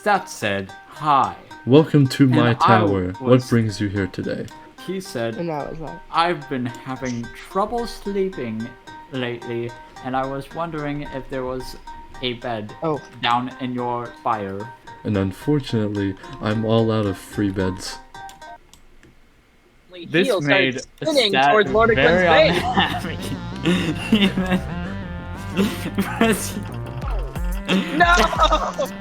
Stat said, "Hi." Welcome to my And tower. What brings you here today? He said, And I was like, "I've been having trouble sleeping lately, and I was wondering if there was a bed down in your spire." And unfortunately, I'm all out of free beds. This Heelz made spinning Stat towards Lord very Quinn's unhappy. No!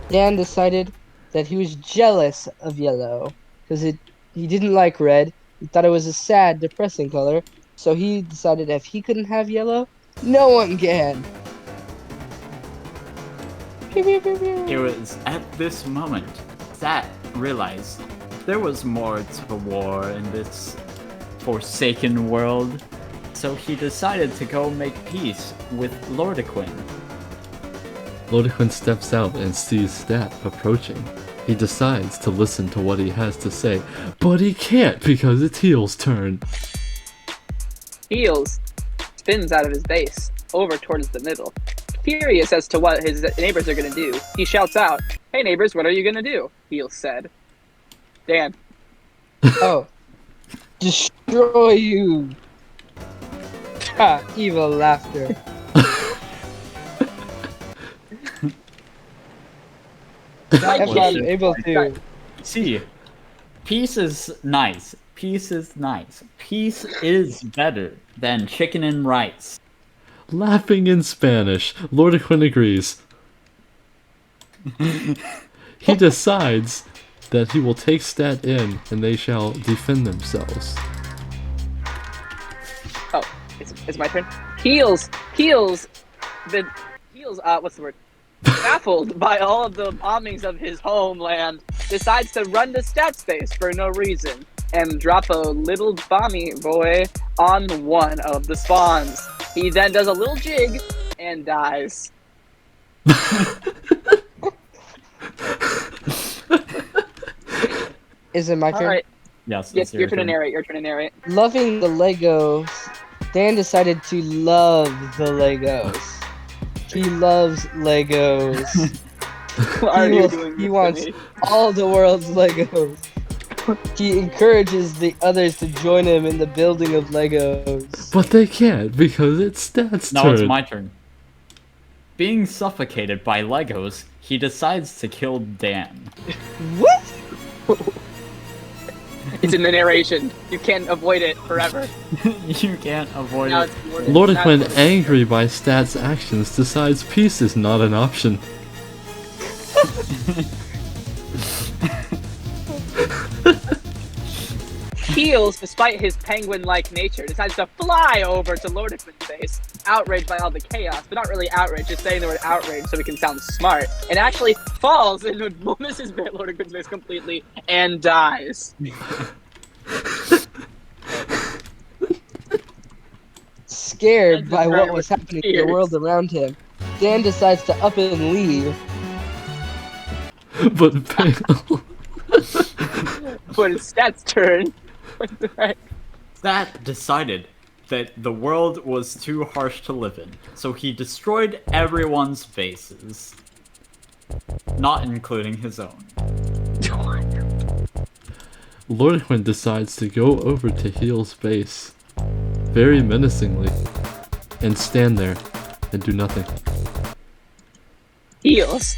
Dan decided that he was jealous of yellow because he didn't like red. He thought it was a sad, depressing color. So he decided if he couldn't have yellow, no one can. Pew, pew, pew, pew. It was at this moment Stat realized there was more to war in this forsaken world, so he decided to go make peace with Loredstory. Loredstory steps out and sees Stat approaching. He decides to listen to what he has to say, but he can't because it's Heelz' turn. Heelz spins out of his base, over towards the middle. Furious as to what his neighbors are gonna do, he shouts out, "Hey neighbors, what are you gonna do?" Heelz said. Dan. Oh. Destroy you. Ha, evil laughter. If I'm able to. See, peace is nice. Peace is nice. Peace is better than chicken and rice. Laughing in Spanish, Loredstory agrees. He decides that he will take Stat in and they shall defend themselves. Oh, it's my turn. Heelz, what's the word? Baffled by all of the bombings of his homeland, decides to run to Stat space for no reason and drop a little bomby boy on one of the spawns. He then does a little jig and dies. Is it my turn? Alright. Yes, Yes, your turn to narrate, Loving the Legos, Dan decided to love the Legos. He loves Legos. He wants all the world's Legos. He encourages the others to join him in the building of Legos. But they can't because it's Stat's turn. Now it's my turn. Being suffocated by Legos, he decides to kill Dan. What? It's in the narration. You can't avoid it forever. You can't avoid Now it. it's Loredstory, angry by Stat's actions, decides peace is not an option. Heelz, despite his penguin-like nature, decides to fly over to Loredstory's face, outraged by all the chaos, but not really outraged, just saying the word outraged so he can sound smart, and actually falls and misses Loredstory's face completely and dies. Scared by what was happening in the world around him, Dan decides to up and leave. But fail. But it's Stat's turn. Stat decided that the world was too harsh to live in, so he destroyed everyone's bases, not including his own. Loredstory decides to go over to Heelz' base, very menacingly, and stand there and do nothing. Heelz,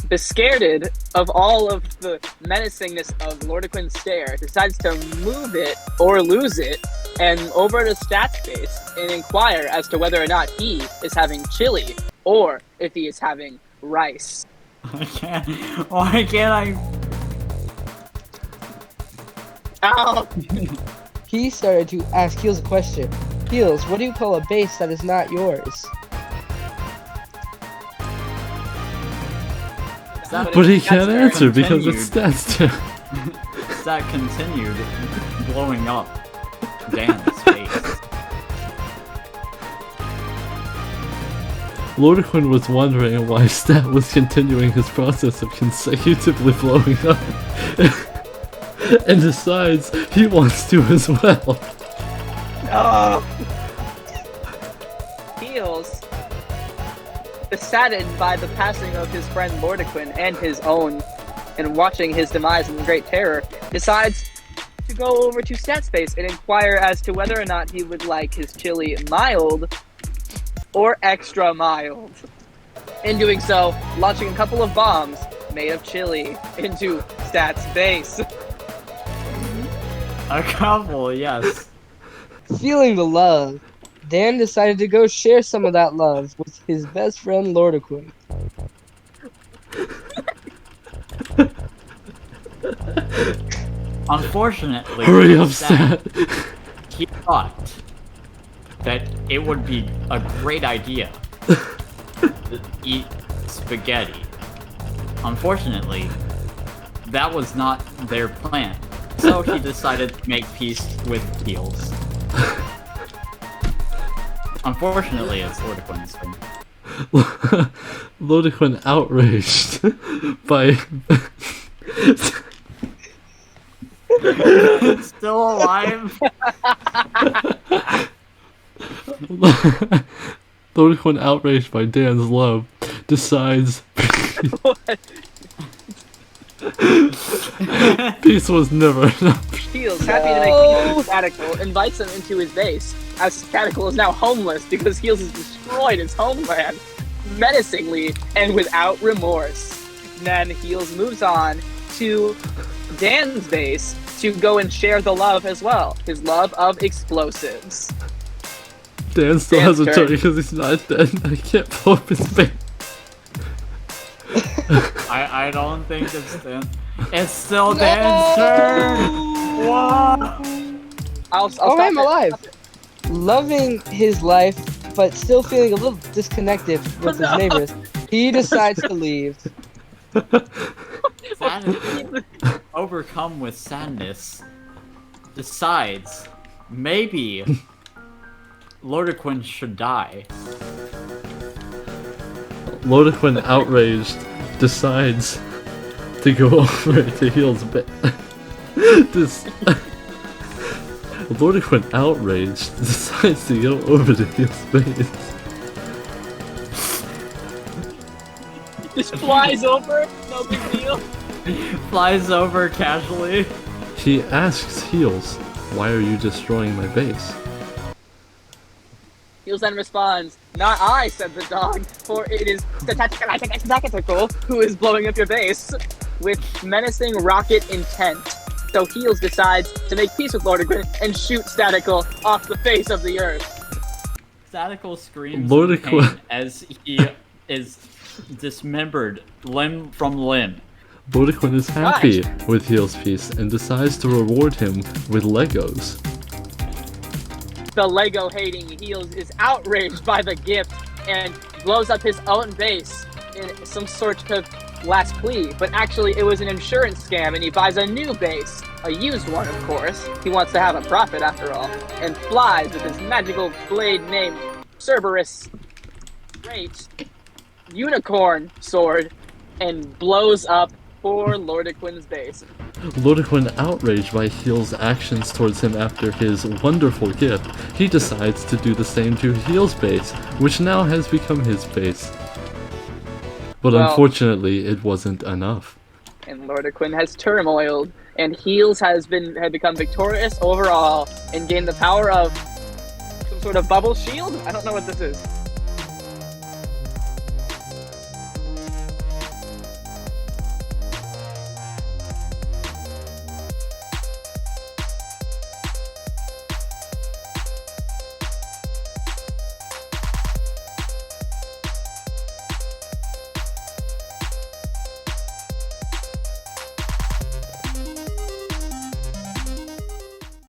bescared of all of the menacingness of Loredstory's stare, decides to move it or lose it and over to Stat's base and inquire as to whether or not he is having chili or if he is having rice. Why can't I? Ow! He started to ask Heelz a question. Heelz, what do you call a base that is not yours? But he can't answer because it's Stat's turn. Stat continued blowing up Dan's face. Loredstory was wondering why Stat was continuing his process of consecutively blowing up. and decides he wants to as well. Heelz, saddened by the passing of his friend Lordiquin and his own, and watching his demise in great terror, decides to go over to StatSpace and inquire as to whether or not he would like his chili mild or extra mild. In doing so, launching a couple of bombs made of chili into StatSpace. A couple, yes. Feeling the love, Dan decided to go share some of that love with his best friend Lordiquin. Unfortunately, Hurry up, Stat! he thought that it would be a great idea to eat spaghetti. Unfortunately, that was not their plan, so he decided to make peace with Heelz. Unfortunately, it's Lordiquin's turn. Lordiquin, outraged by Still alive? Lordiquin, outraged by Dan's love, decides peace was never enough. Heelz, happy to make peace with Statical, invites him into his base, as Statical is now homeless because Heelz has destroyed his homeland, menacingly and without remorse. Then Heelz moves on to Dan's base to go and share the love as well, his love of explosives. Dan still Dan's has a turn. turn because he's not dead. I can't pull up his face. I don't think it's Dan. It's still Dan's turn! Whoa! I'll Oh, I'm stop alive. Loving his life, but still feeling a little disconnected with his neighbors, he decides to leave. Sadness, overcome with sadness, decides maybe Lordiquin should die. Lordiquin, outraged, decides to go over to Heelz' bed. Lordiquin, outraged, decides to go over to Heelz' base. Just flies over, no big deal. Flies over casually. He asks Heelz, "Why are you destroying my base?" Heelz then responds, "Not I," said the dog, "for it is Statical who is blowing up your base with menacing rocket intent." So Heelz decides to make peace with Lordiquin and shoot Statical off the face of the earth. Statical screams Lordiquin. in pain as he is dismembered limb from limb. Lordiquin is happy with Heelz' peace and decides to reward him with Legos. The Lego-hating Heelz is outraged by the gift and blows up his own base in some sort of last plea, but actually it was an insurance scam and he buys a new base, a used one of course, he wants to have a profit after all, and flies with his magical blade named Cerberus great unicorn sword and blows up poor Lordiquin's base. Lordiquin, outraged by Heelz' actions towards him after his wonderful gift, he decides to do the same to Heelz' base, which now has become his base. But Well, unfortunately, it wasn't enough. And Lordiquin has turmoiled, and Heelz had become victorious overall and gained the power of some sort of bubble shield? I don't know what this is.